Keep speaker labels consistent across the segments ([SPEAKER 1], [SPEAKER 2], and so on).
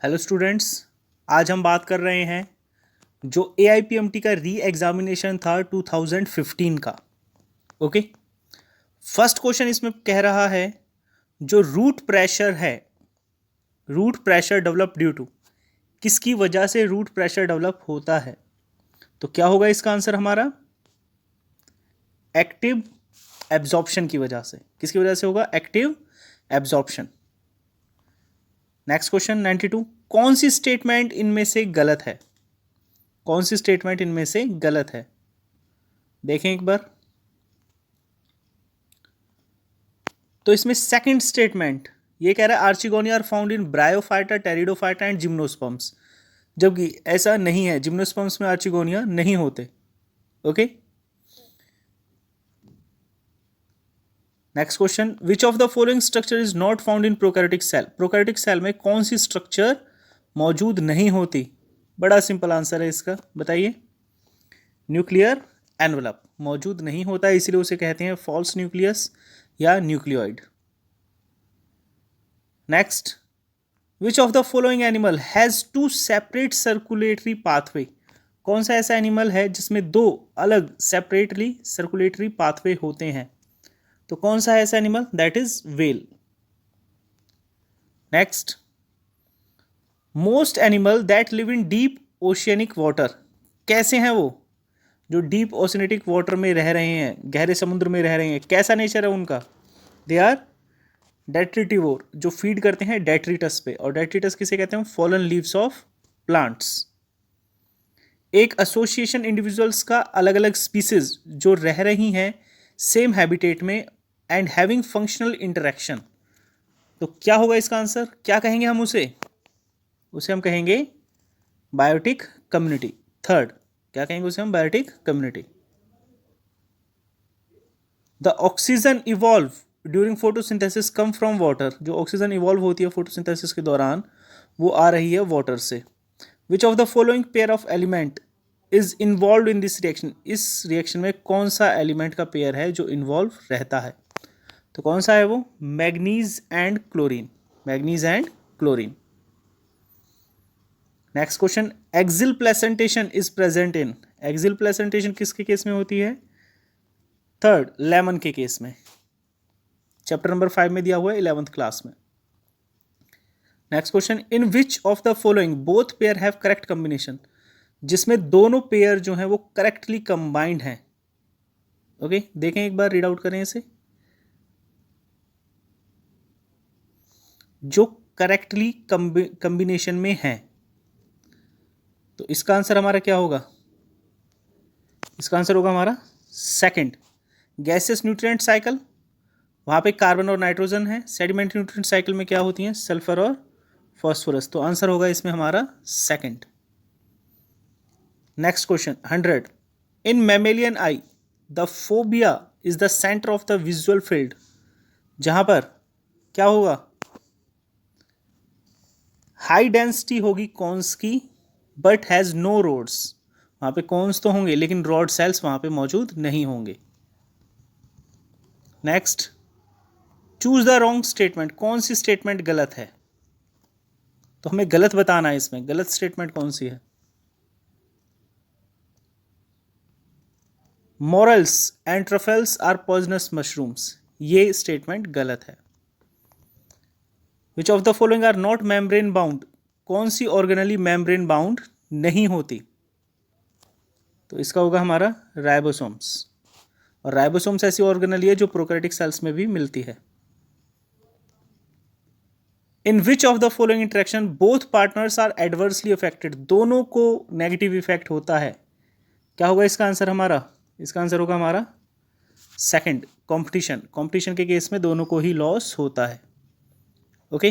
[SPEAKER 1] Hello students, आज हम बात कर रहे हैं जो AIPMT का री एग्जामिनेशन था 2015 का। ओके, फर्स्ट क्वेश्चन इसमें कह रहा है जो रूट प्रेशर है, root pressure develop due to, किसकी वजह से रूट प्रेशर डेवलप होता है। तो क्या होगा इसका आंसर हमारा? एक्टिव एब्जॉर्प्शन की वजह से। किसकी वजह से होगा? Active absorption. नेक्स्ट क्वेश्चन 92, कौन सी स्टेटमेंट इनमें से गलत है? कौन सी स्टेटमेंट इनमें से गलत है? देखें एक बार। तो इसमें सेकंड स्टेटमेंट ये कह रहा है archegonia are found in bryophyta, pteridophyta and gymnosperms, जबकि ऐसा नहीं है, जिम्नोस्पर्म्स में आर्चिगोनिया नहीं होते। Okay, next question, which of the following structure is not found in prokaryotic cell? Prokaryotic cell में कौन सी स्ट्रक्चर मौजूद नहीं होती? बड़ा सिंपल आंसर है इसका, बताइए। न्यूक्लियर एनवलप मौजूद नहीं होता है, इसीलिए उसे कहते हैं फॉल्स न्यूक्लियस या nucleoid. Next, which of the following animal has two separate circulatory pathway? कौन सा ऐसा एनिमल है जिसमें दो अलग सेपरेटली सर्कुलेटरी पाथवे होते हैं? तो कौन सा है ऐसा animal? That is whale. Next, most animal that live in deep oceanic water, कैसे हैं वो जो डीप ओशियनिक वाटर में रह रहे हैं, गहरे समुद्र में रह रहे हैं? कैसा नेचर है उनका? दे आर डेट्रिटिवोर, जो फीड करते हैं डेट्रिटस पे। और डेट्रिटस किसे कहते हैं? Fallen leaves of plants. एक एसोसिएशन इंडिविजुअल्स का अलग अलग स्पीसीज जो रह रही हैं सेम हैबिटेट में एंड हैविंग फंक्शनल इंटरेक्शन, तो क्या होगा इसका आंसर? क्या कहेंगे हम उसे? उसे हम कहेंगे बायोटिक कम्युनिटी। थर्ड, क्या कहेंगे उसे हम? Biotic community. The oxygen evolve during photosynthesis come from water, जो ऑक्सीजन इवॉल्व होती है फोटोसिंथेसिस के दौरान वो आ रही है वाटर से। विच of the following pair of element is involve in this reaction? इस रिएक्शन में कौन सा एलिमेंट का पेयर है जो इन्वॉल्व रहता है? तो कौन सा है वो? Manganese and chlorine. Manganese and chlorine. Next question, axile placentation is present in, axile placentation किसके केस में होती है? थर्ड, लेमन के केस में। चैप्टर नंबर 5 में दिया हुआ है 11th क्लास में। Next question, in which of the following both pair have correct combination, जिसमें दोनों पेयर जो हैं वो करेक्टली कंबाइंड हैं। ओके, देखें एक बार, रीड आउट करें इसे। जो करेक्टली कॉम्बिनेशन में हैं, तो इसका आंसर हमारा क्या होगा? इसका आंसर होगा हमारा सेकंड, गैसेस न्यूट्रिएंट साइकिल। वहाँ पे कार्बन और नाइट्रोजन है। सेडिमेंट्री न्यूट्रिएंट साइकिल में क्या होती हैं? सल्फर और फॉस्फोरस। तो आंसर होगा इसमें हमारा second. Next question 100, in mammalian I the phobia is the centre of the visual field, जहां पर क्या होगा? हाई डेंसिटी होगी कॉन्स की बट हैज नो रोड्स। वहां पे कॉन्स तो होंगे लेकिन रॉड सेल्स वहां पे मौजूद नहीं होंगे। Next, choose the wrong statement, कौन सी स्टेटमेंट गलत है? तो हमें गलत बताना है इसमें, गलत स्टेटमेंट कौन सी है? Morels and truffles are poisonous mushrooms, ये स्टेटमेंट गलत है। Which of the following are not membrane bound, कौन सी ऑर्गेनली मेम्ब्रेन बाउंड नहीं होती? तो इसका होगा हमारा राइबोसोम्स। और राइबोसोम्स ऐसी ऑर्गेनली है जो प्रोकैरियोटिक सेल्स में भी मिलती है। In which of the following interaction both partners are adversely affected, दोनों को नेगेटिव इफेक्ट होता है। क्या होगा इसका आंसर हमारा? इसका आंसर होगा हमारा सेकंड, कंपटीशन। कंपटीशन के केस में दोनों को ही लॉस होता है। ओके,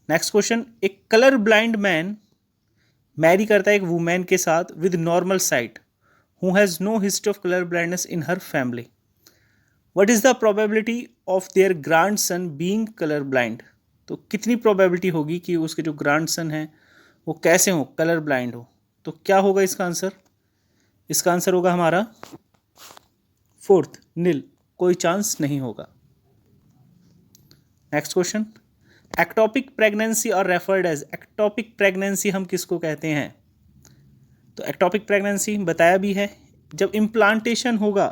[SPEAKER 1] नेक्स्ट क्वेश्चन, एक कलर ब्लाइंड मैन मैरी करता है एक वुमेन के साथ with normal sight who has no history of colour blindness in her family, what is the probability of their grandson being colour blind? तो कितनी probability होगी कि उसके जो ग्रैंडसन हैं वो कैसे हो? कलर ब्लाइंड हो। तो क्या होगा इसका आंसर? इसका आंसर होगा हमारा फोर्थ, नील, कोई चांस नहीं होगा। नेक्स्ट क्वेश्चन, एक्टोपिक प्रेगनेंसी और रेफर्ड एज, एक्टोपिक प्रेगनेंसी हम किसको कहते हैं? तो एक्टोपिक प्रेगनेंसी बताया भी है, जब इम्प्लांटेशन होगा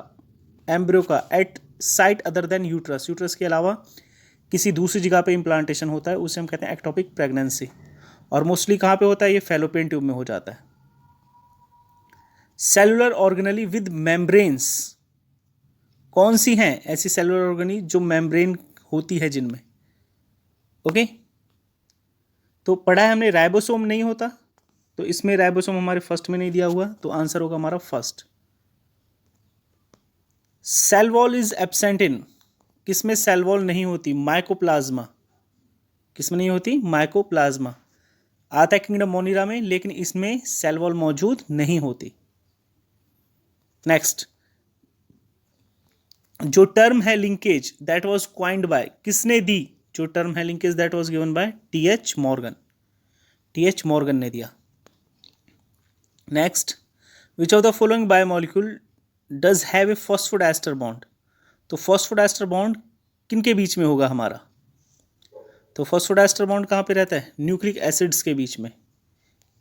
[SPEAKER 1] एम्ब्रियो का at site other than uterus, uterus के अलावा किसी दूसरी जगह पे इम्प्लांटेशन होता है, उसे हम कहते हैं एक्टोपिक प्रेगनेंसी। और मोस्टली कहाँ पे होता है? ये फैलोपियन ट्यूब में हो जाता है। सेलुलर ऑर्गेनली विद मेम्ब्रेन्स, कौन सी हैं ऐसी सेलुलर ऑर्गेनी जो मेम्ब्रेन होती है जिनमें? ओके, तो पढ़ा है हमने राइबोसोम नहीं होता, तो इसमें राइबोसोम हमारे फर्स्ट में नहीं दिया हुआ, तो आंसर होगा हमारा first. Cell wall is absent in, किसमें सेल वॉल नहीं होती? माइकोप्लाज्मा, किसमें नहीं होती? माइकोप्लाज्मा। आता है किंगडम मोनिरा में, लेकिन इसमें सेल वॉल मौजूद नहीं होती। नेक्स्ट, जो टर्म है linkage that was coined by, किसने दी? जो टर्म है linkage that was given by T H Morgan, T H Morgan ने दिया। Next, which of the following biomolecule does have a phosphodiester bond? तो फॉस्फोडाइस्टर बॉन्ड किनके बीच में होगा हमारा? तो फॉस्फोडाइस्टर बॉन्ड कहाँ पे रहता है? न्यूक्लिक एसिड्स के बीच में।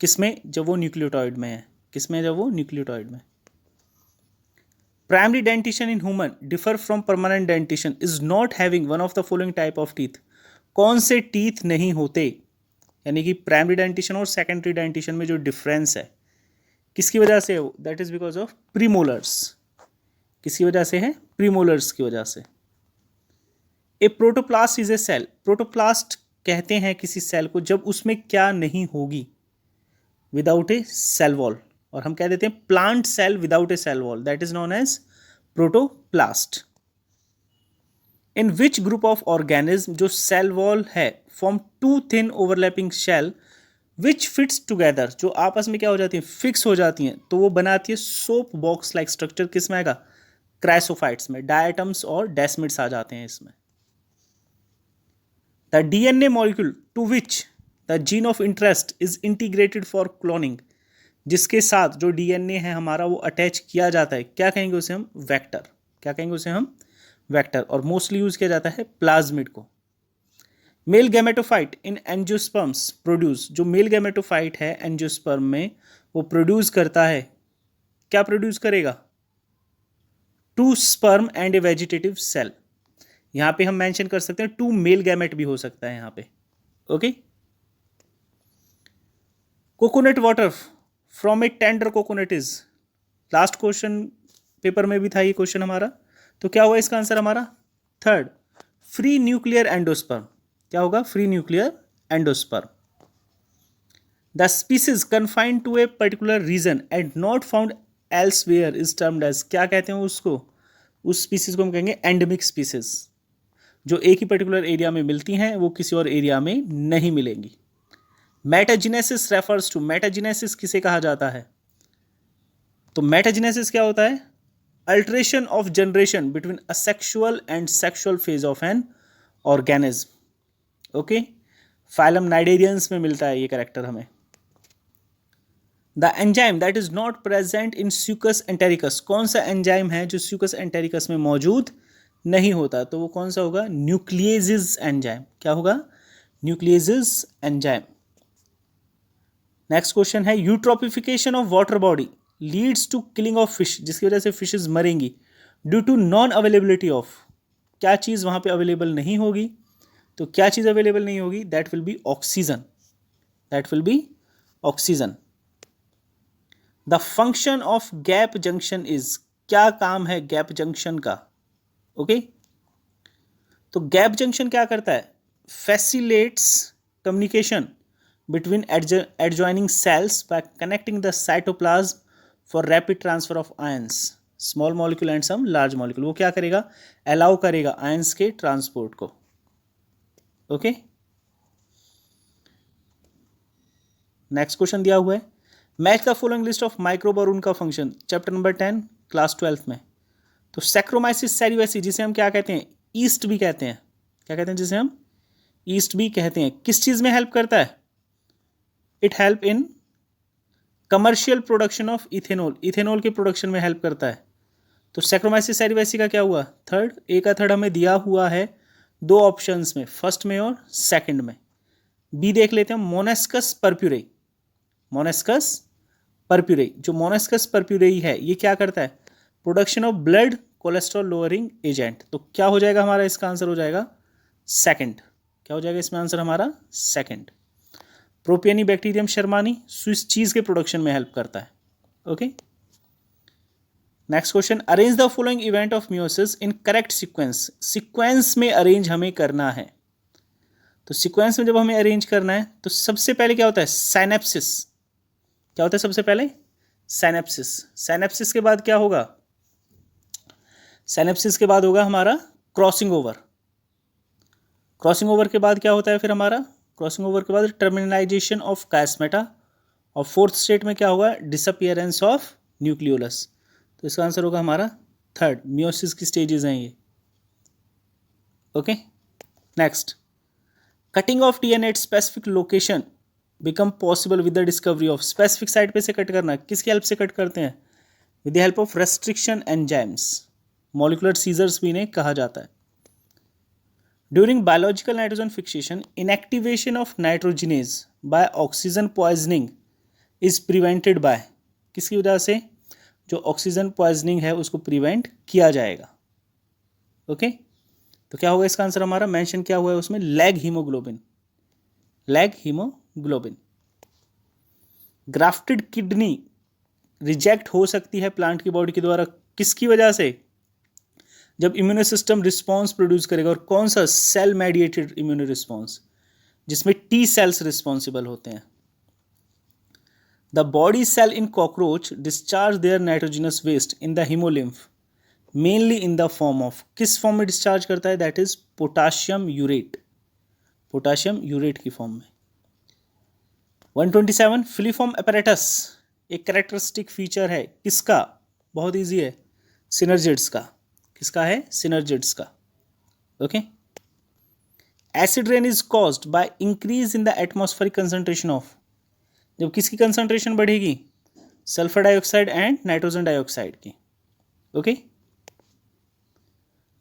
[SPEAKER 1] किसमें? जब वो न्यूक्लियोटाइड में है। किसमें? जब वो न्यूक्लियोटाइड में। Primary dentition in human differ from permanent dentition is not having one of the following type of teeth, कौन से टीथ नहीं होते? यानी कि प्राइमरी डेंटिशन और सेकेंडरी डेंटिशन में जो डिफरेंस है किसकी वजह से? That is because of premolars. किसकी वजह से है? प्रीमोलर्स की वजह से। A protoplast is a cell, protoplast कहते हैं किसी सेल को जब उसमें क्या नहीं होगी? विदाउट ए सेल वॉल, और हम कह देते हैं plant cell without a cell wall, that is known as protoplast. In which group of organism जो सेल वॉल है form two thin overlapping shell which fits together, जो आपस में क्या हो जाती है? फिक्स हो जाती हैं, तो वो बनाती है सोप बॉक्स लाइक स्ट्रक्चर। किस में आएगा? क्राइसोफाइट्स में। डायटम्स और डेस्मिड्स आ जाते हैं इसमें। The DNA molecule to which the gene of interest is integrated for cloning, जिसके साथ जो डीएनए है हमारा वो अटैच किया जाता है, क्या कहेंगे उसे हम? वेक्टर। क्या कहेंगे उसे हम? वेक्टर। और मोस्टली यूज किया जाता है प्लाज्मिड को। Male gametophyte in angiosperms produce, जो मेल गैमेटोफाइट है एंजियोस्पर्म में वो प्रोड्यूस करता है, क्या प्रोड्यूस करेगा? Two sperm and a vegetative cell. यहां पे हम मेंशन कर सकते हैं टू मेल गैमेट भी हो सकता है यहां पे। Okay, coconut water from A tender coconut is, last question paper में भी था ये क्वेश्चन हमारा, तो क्या हुआ इसका आंसर हमारा? Third, free nuclear endosperm. क्या होगा? Free nuclear endosperm. The species confined to a particular region and not found elsewhere is termed as, क्या कहते हैं उसको? उस स्पीसीज को हम कहेंगे एंडेमिक स्पीसीज, जो एक ही पर्टिकुलर एरिया में मिलती हैं, वो किसी और एरिया में नहीं मिलेंगी। मेटाजेनेसिस रेफर्स टू, मेटाजेनेसिस किसे कहा जाता है? तो मेटाजेनेसिस क्या होता है? Alteration of generation between asexual and sexual phase of an organism. Okay, phylum cnidarians में मिलता है ये कैरेक्टर हमें। The enzyme that is not present in succus entericus, कौन सा एंजाइम है जो स्यूकस एंटेरिकस में मौजूद नहीं होता? तो वो कौन सा होगा? Nucleases enzyme. क्या होगा? Nucleases enzyme. नेक्स्ट क्वेश्चन है, eutrophication of water body leads to killing of fish, जिसकी वजह से फिशेज मरेंगी due to non availability of, क्या चीज़ वहाँ पे अवेलेबल नहीं होगी? तो क्या चीज़ अवेलेबल नहीं होगी? That will be oxygen, that will be oxygen. The function of gap junction is, क्या काम है गैप जंक्शन का? ओके, तो गैप जंक्शन क्या करता है? फैसिलेट्स communication between adjoining cells by connecting the cytoplasm for rapid transfer of ions, small molecule and some large molecule। वो क्या करेगा? अलाउ करेगा आयंस के ट्रांसपोर्ट को। ओके, नेक्स्ट क्वेश्चन दिया हुआ है, match the following list of microbe और उनका फंक्शन, चैप्टर नंबर 10 क्लास 12 में। तो सैक्रोमाइसिस सेरियोसी, जिसे हम क्या कहते हैं? ईस्ट भी कहते हैं। क्या कहते हैं? जिसे हम ईस्ट भी कहते हैं। किस चीज़ में हेल्प करता है? It help in commercial production of ethanol, ethanol के प्रोडक्शन में हेल्प करता है। तो सैक्रोमाइसिस सेरियोसी का क्या हुआ? थर्ड। ए का थर्ड हमें दिया हुआ है, दो ऑप्शंस में, फर्स्ट में और सेकंड में। बी देख लेते हैं, मोनेस्कस परप्यूरेई। मोनेस्कस परप्यूरेई, जो मोनेस्कस परप्यूरेई है ये क्या करता है? Production of blood cholesterol lowering agent. तो क्या हो जाएगा हमारा, इसका आंसर हो जाएगा सेकंड। क्या हो जाएगा इसमें आंसर हमारा? सेकंड। प्रोपियनी बैक्टीरियम शर्मानी स्विस चीज के प्रोडक्शन में हेल्प करता है। Okay, next question, arrange the following event of meiosis in correct sequence. Sequence में अरेंज हमें करना है, तो सीक्वेंस में जब हमें अरेंज करना है तो सबसे पहले क्या होता है? साइनेप्सिस। क्या होता है सबसे पहले? साइनेप्सिस। साइनेप्सिस के बाद क्या होगा? साइनेप्सिस के बाद होगा हमारा क्रॉसिंग ओवर। क्रॉसिंग ओवर के बाद क्या होता है फिर हमारा? क्रॉसिंग ओवर के बाद टर्मिनलाइजेशन ऑफ कास्मेटा, और फोर्थ स्टेट में क्या होगा? Disappearance of nucleolus. तो इसका आंसर होगा हमारा थर्ड। मियोसिस की स्टेजेस हैं ये। Okay, next, cutting of DNA at specific location become possible with the discovery of. Specific site पे से कट करना, किसकी हेल्प से कट करते हैं? With the help of restriction enzymes. Molecular scissors भी इन्हें कहा जाता है। During biological nitrogen fixation, inactivation of nitrogenase by oxygen poisoning is prevented by. किसकी वजह से? जो ऑक्सीजन पॉइजनिंग है उसको प्रिवेंट किया जाएगा। ओके, तो क्या होगा इसका आंसर हमारा? मेंशन क्या हुआ है उसमें? Lag haemoglobin. Lag haemoglobin. Grafted kidney reject हो सकती है प्लांट की बॉडी के द्वारा, किसकी वजह से? जब इम्यूनो सिस्टम रिस्पॉन्स प्रोड्यूस करेगा, और कौन सा? सेल मेडिएटेड इम्यूनो रिस्पॉन्स, जिसमें टी सेल्स रिस्पॉन्सिबल होते हैं। The body cell in cockroach discharge their nitrogenous waste in the haemolymph mainly in the form of. किस फॉर्म में डिस्चार्ज करता है? That is potassium urate. Potassium urate की form में। 127, filiform apparatus एक characteristic feature है किसका? बहुत इजी है, सिनर्जिड्स का। किसका है? सिनर्जिड्स का। Okay, acid rain is caused by increase in the atmospheric concentration of. जब किसकी कंसंट्रेशन बढ़ेगी? Sulphur dioxide and nitrogen dioxide की। Okay,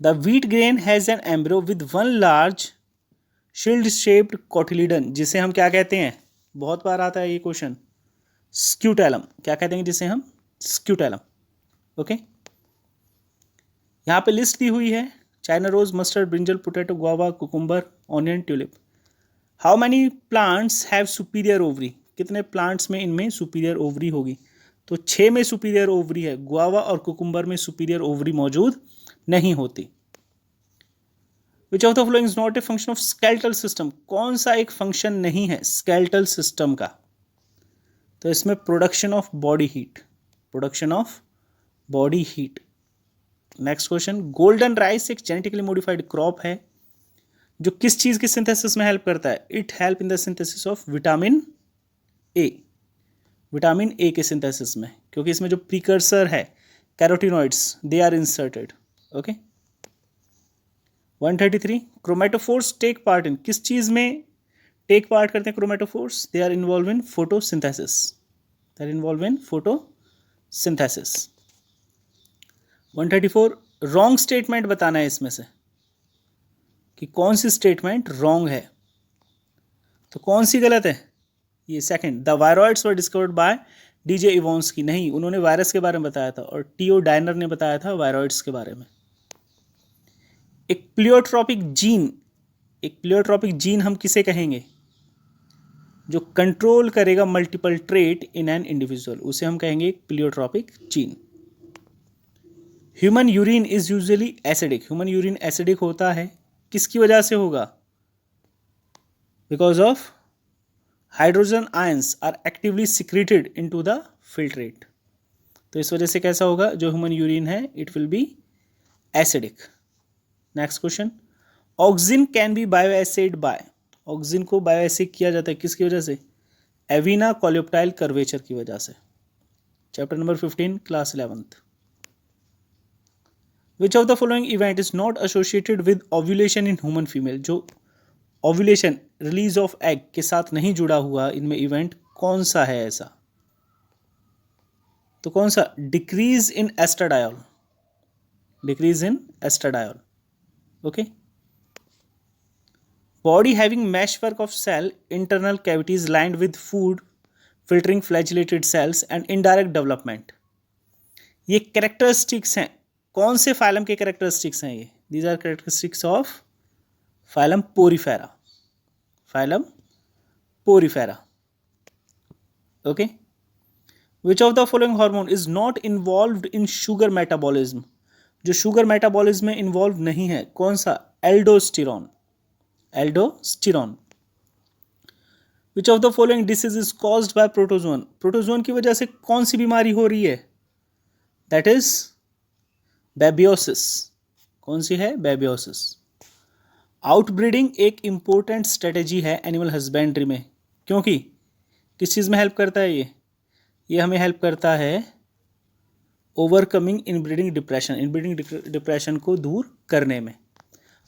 [SPEAKER 1] the wheat grain has an embryo with one large shield shaped cotyledon, जिसे हम क्या कहते हैं? बहुत बार आता है ये क्वेश्चन, स्क्यूटेलम। क्या कहते हैं जिसे हम? स्क्यूटेलम। ओके, यहाँ पे लिस्ट दी हुई है, China rose, mustard, brinjal, potato, guava, cucumber, onion, tulip. How many plants have superior ovary? कितने प्लांट्स में इनमें सुपीरियर ओवरी होगी? तो 6 में सुपीरियर ओवरी है। गुआवा और कुकुम्बर में सुपीरियर ओवरी मौजूद नहीं होती। Which of the following is not a function of skeletal system? कौन सा एक फंक्शन नहीं है स्केलेटल सिस्टम का? तो इसमें production of body heat. Production of body heat. Next question, golden rice एक जेनेटिकली मॉडिफाइड क्रॉप है जो किस चीज के सिंथेसिस में हेल्प करता है? It help in the synthesis of vitamin A. Vitamin A के सिंथेसिस में, क्योंकि इसमें जो प्रीकर्सर है carotenoids they are inserted. Okay, 133, chromatophores take part in. किस चीज में टेक पार्ट करते हैं chromatophores? They are involve in photosynthesis. They are involve in photosynthesis. 134, wrong statement बताना है इसमें से कि कौन सी स्टेटमेंट रॉन्ग है। तो कौन सी गलत है? ये second, the viroids were discovered by DJ Ivanovsky. नहीं, उन्होंने वायरस के बारे में बताया था, और टीओ डायनर ने बताया था वायरॉइड्स के बारे में। एक प्लियोट्रॉपिक जीन, एक प्लियोट्रॉपिक जीन हम किसे कहेंगे? जो कंट्रोल करेगा multiple trait in an individual, उसे हम कहेंगे एक pleiotropic gene. Human urine is usually acidic. Human urine acidic होता है, किसकी वजह से होगा? Because of hydrogen ions are actively secreted into the filtrate. तो इस वजह से कैसा होगा? जो ह्यूमन यूरिन है it will be acidic. Next question, auxin can be बायोएसिड bye. Auxin को बायोएसिड किया जाता है किसकी वजह से? एविना कोलेप्टाइल कर्वेचर की वजह से। Chapter number 15, class 11th। Which of the following event is not associated with ovulation in human female? जो ओव्यूलेशन, रिलीज ऑफ एग के साथ नहीं जुड़ा हुआ इनमें इवेंट कौन सा है ऐसा? तो कौन सा? Decrease in estradiol. Decrease in estradiol. Okay, body having mesh work of cell, internal cavities lined with food, filtering flagellated cells and indirect development. ये कैरेक्टरिस्टिक्स हैं, कौन से फाइलम के कैरेक्टरिस्टिक्स हैं ये? These are characteristics of phylum Porifera, phylum Porifera. Okay, which of the following hormone is not involved in sugar metabolism? जो sugar metabolism में involve नहीं है, कौन सा? Aldosterone, aldosterone. Which of the following disease is caused bye protozoan? Protozoan की वजह से कौन सी बीमारी हो रही है? That is babesiosis. कौन सी है? बेबियोसिस। आउटब्रीडिंग एक इंपॉर्टेंट स्ट्रेटेजी है एनिमल हस्बेंड्री में, क्योंकि किस चीज़ में हेल्प करता है ये हमें हेल्प करता है overcoming inbreeding depression, inbreeding depression को दूर करने में।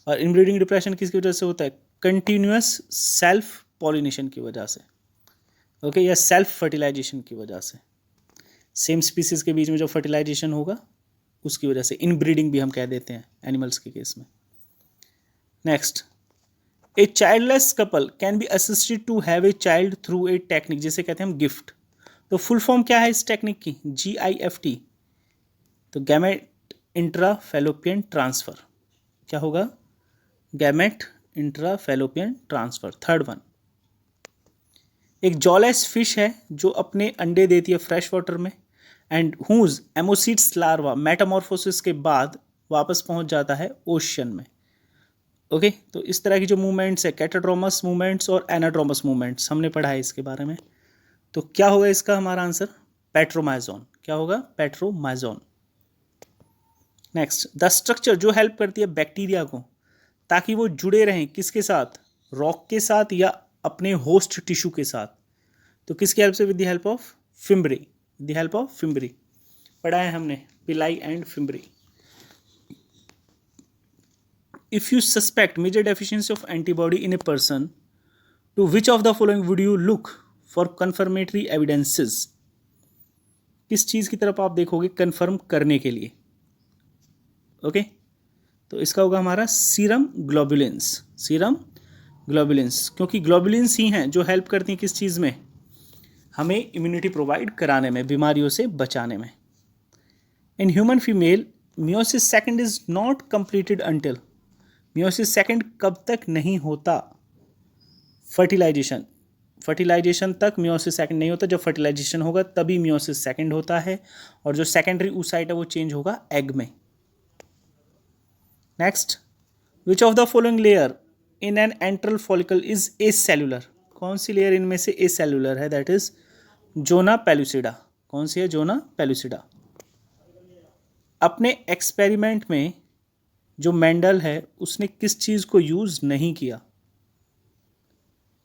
[SPEAKER 1] और इनब्रीडिंग डिप्रेशन किसकी वजह से होता है? कंटिन्यूअस सेल्फ पॉलिनेशन की वजह से, ओके, या सेल्फ फर्टिलाइजेशन की वजह से। सेम स्पीसीज के बीच में जो फर्टिलाइजेशन होगा उसकी वजह से, इनब्रीडिंग भी हम कह देते हैं एनिमल्स के केस में। Next, a childless couple can be assisted to have a child through a technique, जिसे कहते हैं हम गिफ्ट। तो फुल फॉर्म क्या है इस टेक्निक की? GIFT। तो गैमेट इंट्राफैलोपियन ट्रांसफर। क्या होगा? Gamete intrafallopian transfer. Third one, एक जॉलेस फिश है जो अपने अंडे देती है फ्रेश वाटर में, and whose ammocoetes larva metamorphosis के बाद वापस पहुंच जाता है ओशियन में। ओके, तो इस तरह की जो मूवमेंट्स है, कैटाड्रोमस मूवमेंट्स और एनाड्रोमस मूवमेंट्स, हमने पढ़ा है इसके बारे में। तो क्या होगा इसका हमारा आंसर? पेट्रोमाइजोन। क्या होगा? पेट्रोमाइजोन। नेक्स्ट, द स्ट्रक्चर जो हेल्प करती है बैक्टीरिया को ताकि वो जुड़े रहें किसके साथ? रॉक के साथ या अपने होस्ट टिश्यू के साथ। तो किसकी हेल्प से? With the help of fimbriae, the help of fimbriae. पढ़ा है हमने, पिलाई and fimbriae. If you suspect major deficiency of antibody in a person, to which of the following would you look for confirmatory evidences? किस चीज़ की तरफ आप देखोगे confirm करने के लिए? ओके, तो इसका होगा हमारा सीरम ग्लोबुलिन्स, सीरम ग्लोबुलिन्स, क्योंकि ग्लोबुलिन्स ही हैं जो हेल्प करती हैं किस चीज़ में? हमें इम्यूनिटी प्रोवाइड कराने में, बीमारियों से बचाने में। In human female, meiosis second is not completed until, meiosis second कब तक नहीं होता? फर्टिलाइजेशन, फर्टिलाइजेशन तक मियोसिस सेकंड नहीं होता। जब फर्टिलाइजेशन होगा तभी मियोसिस सेकंड होता है, और जो सेकेंडरी oocyte है वो चेंज होगा एग में। Next, which of the following layer in an antral follicle is acellular? कौन सी लेयर इनमें से एसेल्यूलर है? That is zona pellucida. कौन सी है? Zona pellucida. अपने एक्सपेरिमेंट में जो मेंडल है उसने किस चीज़ को यूज़ नहीं किया?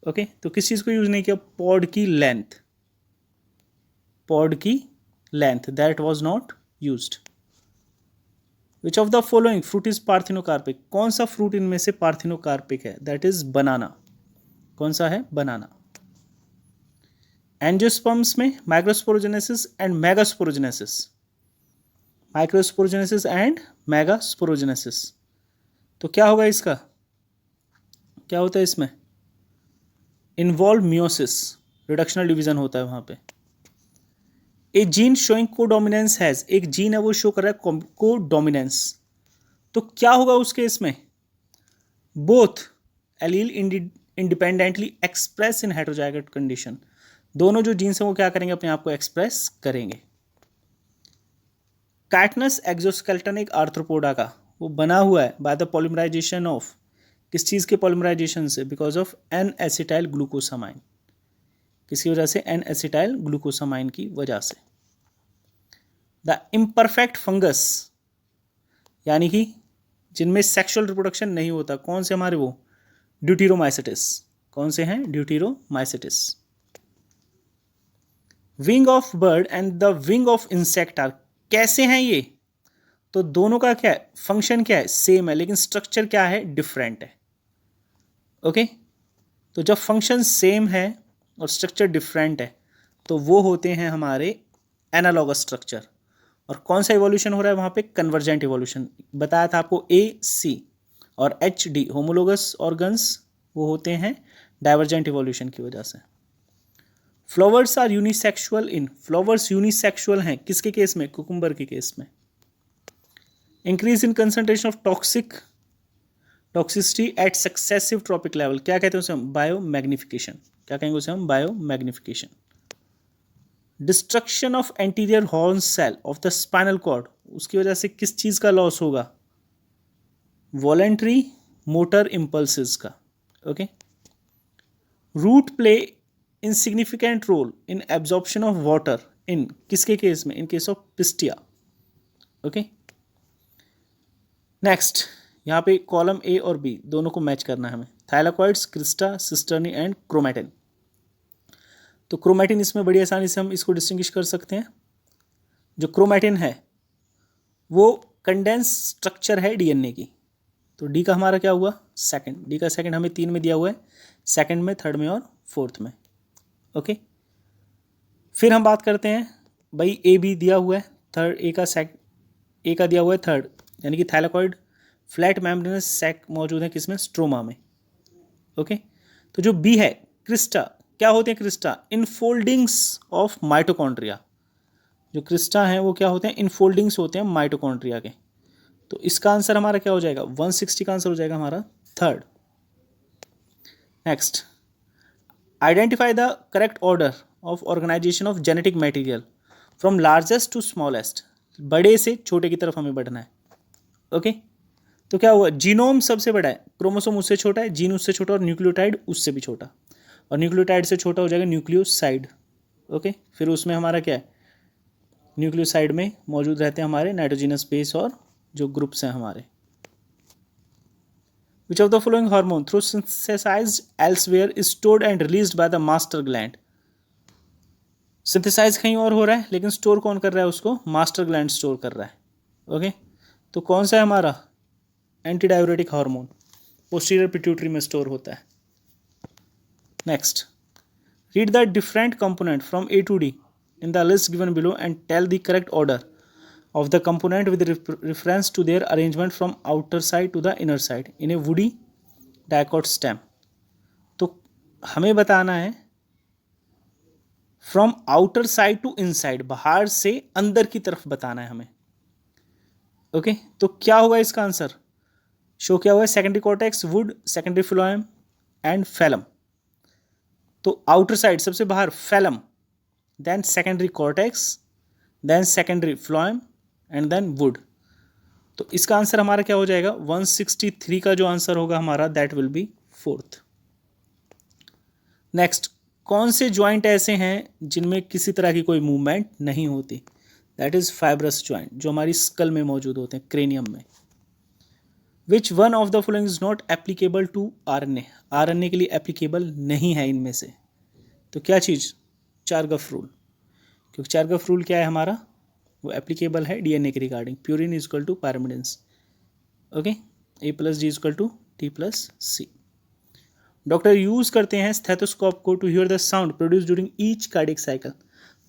[SPEAKER 1] ओके, तो किस चीज़ को यूज़ नहीं किया? पॉड की लेंथ, पॉड की length, that was not used. Which of the following fruit is parthenocarpic? कौन सा फ्रूट इनमें से पार्थिनोकार्पिक है? That is banana. कौन सा है? बनाना। एंजियोस्पर्म्स में microsporogenesis and megasporogenesis, microsporogenesis and megasporogenesis. तो क्या होगा इसका? क्या होता है इसमें? इन्वॉल्व मियोसिस, रिडक्शनल डिवीजन होता है वहां पे। ए जीन शोइंग कोडोमिनेंस हैज, एक जीन है वो शो कर रहा है कोडोमिनेंस, तो क्या होगा उसके इसमें? Both allele independently express in heterozygote condition, दोनों जो जीन्स हैं वो क्या करेंगे? अपने आप को एक्सप्रेस करेंगे। काइटनस एक्सोस्केलेटन एक आर्थ्रोपोडा का, वो बना हुआ है बाय द पॉलीमराइजेशन ऑफ, किस चीज़ के पॉलीमराइजेशन से? Because of N acetyl glucosamine, किसकी वजह से? एन एसिटाइल ग्लूकोसामाइन की वजह से। द इम्परफेक्ट फंगस, यानी कि जिनमें सेक्सुअल रिप्रोडक्शन नहीं होता, कौन से हमारे? वो ड्यूटीरोमाइसेटिस। कौन से हैं? Deuteromycetes. Wing of bird and the wing of insect are, कैसे हैं ये? तो दोनों का क्या है? फंक्शन क्या है? सेम है, लेकिन स्ट्रक्चर क्या है? डिफरेंट है। ओके, तो जब फंक्शन सेम है और स्ट्रक्चर डिफरेंट है तो वो होते हैं हमारे एनालॉगस स्ट्रक्चर। और कौन सा इवोल्यूशन हो रहा है वहाँ पे? Convergent evolution. बताया था आपको AC और HD होमोलोगस ऑर्गन्स, वो होते हैं डाइवर्जेंट इवोल्यूशन की वजह से। Flowers are unisexual in, flowers unisexual हैं किसके केस में? कुकुम्बर के केस में। Increase in concentration of toxicity at successive trophic level, क्या कहते हैं उसे हम? Biomagnification. क्या कहेंगे उसे हम? Biomagnification. Destruction of anterior horn cell of the spinal cord, उसकी वजह से किस चीज का लॉस होगा? वॉलेंट्री मोटर इम्पल्सेस का। Okay. Root play insignificant role in absorption of water in, किसके केस में? In case of pistia. Okay. Next, यहाँ पे कॉलम ए और बी दोनों को मैच करना है हमें। Thylakoids, Crysta, cisternae and chromatin. तो क्रोमैटिन इसमें बड़ी आसानी से हम इसको डिस्टिंग्विश कर सकते हैं। जो क्रोमैटिन है वो कंडेंस स्ट्रक्चर है डीएनए की। तो डी का हमारा क्या हुआ? सेकंड। डी का सेकंड हमें 3 में दिया हुआ है, सेकंड में, थर्ड में और फोर्थ में। ओके। फिर हम बात करते हैं भाई, ए बी दिया हुआ है, थर्ड ए का दिया हुआ है थर्ड, यानी कि थाइलाकॉइड फ्लैट मेम्ब्रेनस सैक मौजूद है किसमें? स्ट्रोमा में। ओके। तो जो बी है क्रिस्टा, क्या होते हैं क्रिस्टा? Infoldings of mitochondria. जो क्रिस्टा हैं वो क्या होते हैं? इनफोल्डिंग्स होते हैं माइटोकॉन्ड्रिया के। तो इसका आंसर हमारा क्या हो जाएगा? 160 का आंसर हो जाएगा हमारा third. Next, identify the correct order of organisation of genetic material from largest to smallest, बड़े से छोटे की तरफ हमें बढ़ना है। ओके। तो क्या हुआ? जीनोम सबसे बड़ा है, क्रोमोसोम उससे छोटा है, जीन उससे छोटा और न्यूक्लियोटाइड उससे भी छोटा, और न्यूक्लियोटाइड से छोटा हो जाएगा न्यूक्लियोसाइड। ओके। फिर उसमें हमारा क्या है? न्यूक्लियोसाइड में मौजूद रहते हैं हमारे नाइट्रोजिनस बेस और जो ग्रुप्स हैं हमारे। Which of the following hormone through synthesized elsewhere is stored and released by the master gland? Synthesise कहीं और हो रहा है लेकिन स्टोर कौन कर रहा है उसको? मास्टर ग्लैंड स्टोर कर रहा है। ओके। तो कौन सा है हमारा? Anti diuretic hormone, posterior pituitary में स्टोर होता है। Next, read the different component from A to D in the list given below and tell the correct order of the component with reference to their arrangement from outer side to the inner side in a woody dicot stem। तो हमें बताना है from outer side to inside, बाहर से अंदर की तरफ बताना है हमें। ओके। तो क्या होगा इसका आंसर? शो क्या हुआ है? Secondary cortex, wood, secondary phloem and phellem. तो आउटर साइड सबसे बाहर phellem, then secondary cortex, then secondary phloem and then wood. तो इसका आंसर हमारा क्या हो जाएगा? 163 का जो आंसर होगा हमारा that will be fourth. Next, कौन से ज्वाइंट ऐसे हैं जिनमें किसी तरह की कोई मूवमेंट नहीं होती? दैट इज फाइब्रस ज्वाइंट, जो हमारी स्कल में मौजूद होते हैं, क्रेनियम में। Which one of the following is not applicable to RNA? RNA के लिए एप्लीकेबल नहीं है इनमें से। तो क्या चीज़? चारगफ रूल। क्योंकि चारगफ रूल क्या है हमारा? वो एप्लीकेबल है डीएनए के regarding. Purine is equal to pyrimidines. Okay. A plus D is equal to T plus C. Doctor use करते हैं स्टेथोस्कोप को to hear the sound produce during each cardiac cycle.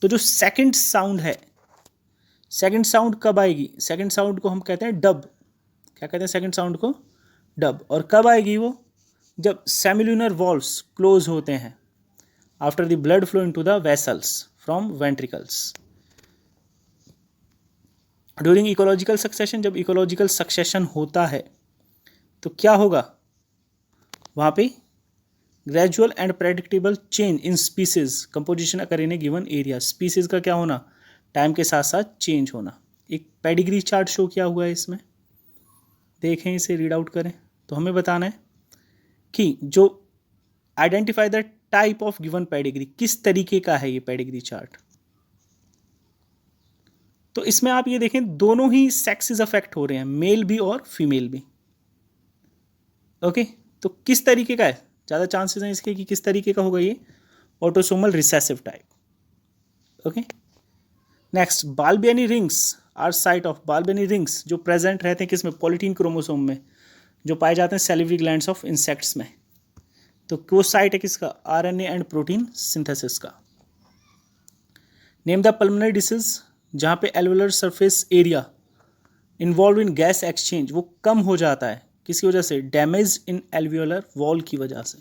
[SPEAKER 1] तो जो सेकंड साउंड है, second sound कब आएगी? Second sound को हम कहते हैं डब। क्या कहते हैं सेकंड साउंड को? डब। और कब आएगी वो? जब सेमिल्यूनर वॉल्व्स क्लोज होते हैं, after the blood flow into the vessels from ventricles. During ecological succession, जब इकोलॉजिकल सक्सेशन होता है तो क्या होगा? वहाँ पे gradual and predictable change in species composition occur in A given area. Species का क्या होना? टाइम के साथ साथ चेंज होना। एक पेडिग्री चार्ट शो किया हुआ है इसमें, देखें इसे, रीड आउट करें। तो हमें बताना है कि जो identify the type of given pedigree, किस तरीके का है ये पेडिग्री चार्ट। तो इसमें आप ये देखें दोनों ही सेक्सेस अफेक्ट हो रहे हैं, मेल भी और फीमेल भी। ओके। तो किस तरीके का है? ज़्यादा चांसेस हैं इसके कि किस तरीके का होगा ये? Autosomal recessive type. Okay. Next, Balbiani rings are site of, Balbiani rings जो प्रेजेंट रहते हैं किसमें? पॉलीटीन क्रोमोसोम में, जो पाए जाते हैं सैलिवरी ग्लैंड्स ऑफ इंसेक्ट्स में। तो वो साइट है किसका? आरएनए एंड प्रोटीन सिंथेसिस का। नेम द पल्मोनरी डिसीज जहाँ पे alveolar surface area involve in gas exchange वो कम हो जाता है, किसकी वजह से? डैमेज इन एल्वियोलर वॉल की वजह से।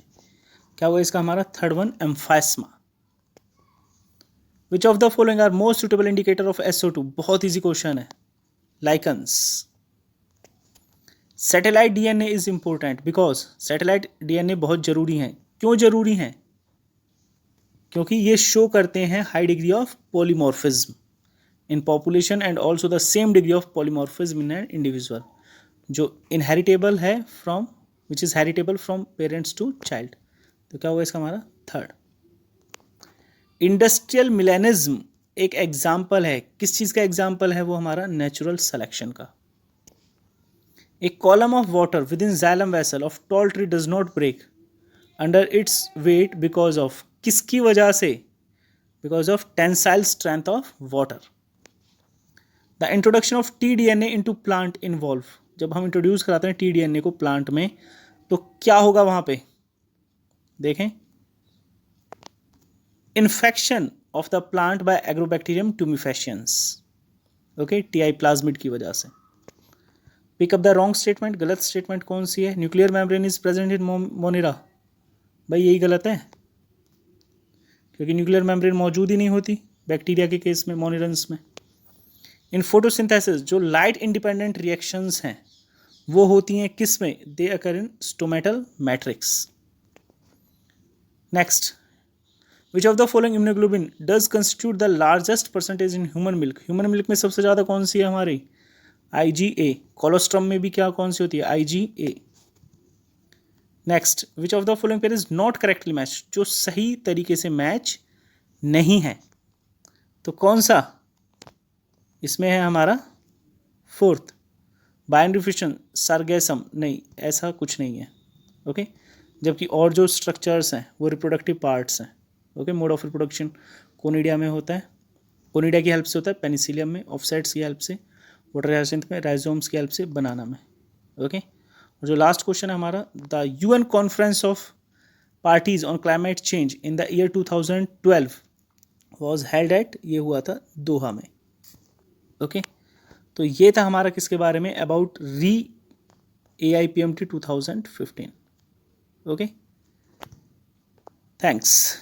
[SPEAKER 1] क्या हुआ इसका हमारा? Third one emphysema. Which of the following are most suitable indicator of SO2? बहुत इजी क्वेश्चन है। Lichens. Satellite DNA is important because satellite DNA बहुत जरूरी है। क्यों जरूरी है? क्योंकि ये शो करते हैं high degree of polymorphism in population and also the same degree of polymorphism in an individual, जो इनहेरिटेबल है from which is heritable from parents to child. तो क्या होगा इसका हमारा? थर्ड। इंडस्ट्रियल मिलेनिज्म एक एग्जाम्पल है। किस चीज का एग्जाम्पल है वो? हमारा नेचुरल सिलेक्शन का। A column of water within xylem vessel of tall tree does not break under its weight because of किसकी वजह से? Because of tensile strength of water. The introduction of tDNA into plant involve, जब हम introduce कराते हैं tDNA को plant में तो क्या होगा वहां पे? देखें, infection of the plant by Agrobacterium tumefaciens, okay, TI plasmid की वजह से। Pick up the wrong statement, गलत स्टेटमेंट कौन सी है? Nuclear membrane is present in Monera. भाई यही गलत है, क्योंकि न्यूक्लियर मेम्ब्रेन मौजूद ही नहीं होती बैक्टीरिया के केस में, मोनेरंस में। इन फोटोसिंथेसिस जो लाइट इंडिपेंडेंट रिएक्शंस हैं वो होती हैं किस में? They occur in stomatal matrix. Next, which of the following immunoglobin does constitute the largest percentage in human milk? Human milk में सबसे ज़्यादा कौन सी है हमारी? IgA। कोलोस्ट्रम में भी क्या कौन सी होती है? IgA। Next, which of the following pair is not correctly match? जो सही तरीके से मैच नहीं है, तो कौन सा इसमें है हमारा? फोर्थ, बाइनरी फिशन, सार्गेसम, नहीं, ऐसा कुछ नहीं है, ओके। जबकि और जो स्ट्रक्चर्स हैं वो रिप्रोडक्टिव पार्ट्स हैं, okay. Mode of reproduction conidia में होता है, कोनिडिया की हेल्प से होता है, पेनिसिलियम में ऑफसेट्स की हेल्प से, वाटर हायसिंथ में राइजोम्स की हेल्प से, बनाना में, ओके। और जो लास्ट क्वेश्चन है हमारा, the UN conference of parties on climate change in the year 2012 was held at, ये हुआ था दोहा में, ओके। तो ये था हमारा किसके बारे में? About AIPMT 2015, okay. थैंक्स।